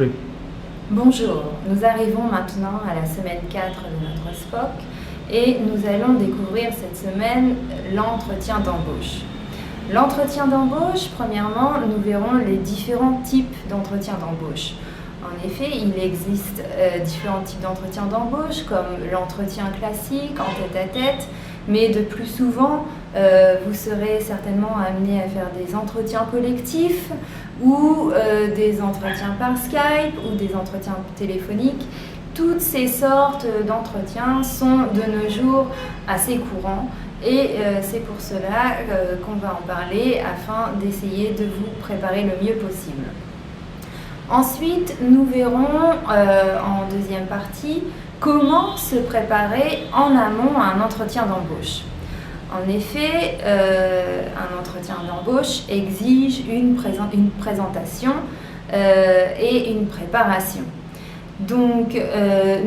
Patrick. Bonjour, nous arrivons maintenant à la semaine 4 de notre SPOC et nous allons découvrir cette semaine l'entretien d'embauche. L'entretien d'embauche, premièrement, nous verrons les différents types d'entretien d'embauche. En effet, il existe différents types d'entretien d'embauche, comme l'entretien classique, en tête-à-tête, mais de plus souvent, vous serez certainement amené à faire des entretiens collectifs ou des entretiens par Skype ou des entretiens téléphoniques. Toutes ces sortes d'entretiens sont de nos jours assez courants et c'est pour cela qu'on va en parler afin d'essayer de vous préparer le mieux possible. Ensuite, nous verrons en deuxième partie comment se préparer en amont à un entretien d'embauche. En effet, un entretien d'embauche exige une présentation et une préparation. Donc,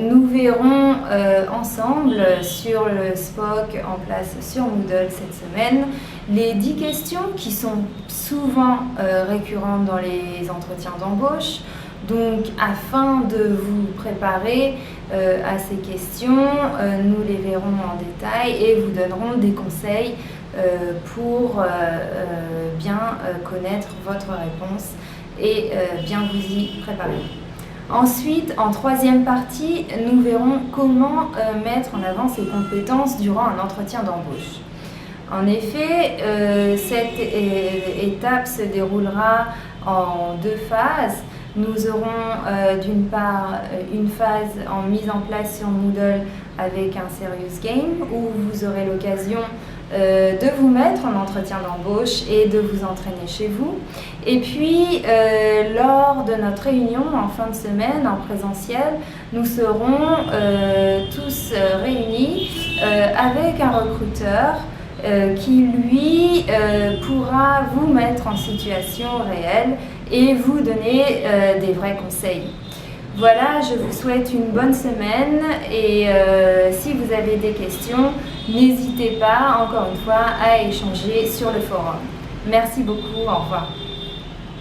nous verrons ensemble sur le SPOC en place sur Moodle cette semaine les 10 questions qui sont souvent récurrentes dans les entretiens d'embauche. Donc, afin de vous préparer à ces questions, nous les verrons en détail et vous donnerons des conseils pour bien connaître votre réponse et bien vous y préparer. Ensuite, en troisième partie, nous verrons comment mettre en avant ses compétences durant un entretien d'embauche. En effet, cette étape se déroulera en 2 phases. Nous aurons d'une part une phase en mise en place sur Moodle avec un Serious Game où vous aurez l'occasion de vous mettre en entretien d'embauche et de vous entraîner chez vous. Et puis, lors de notre réunion en fin de semaine en présentiel, nous serons tous réunis avec un recruteur qui, lui, pourra vous mettre en situation réelle et vous donner des vrais conseils. Voilà, je vous souhaite une bonne semaine et si vous avez des questions, n'hésitez pas, encore une fois, à échanger sur le forum. Merci beaucoup, au revoir.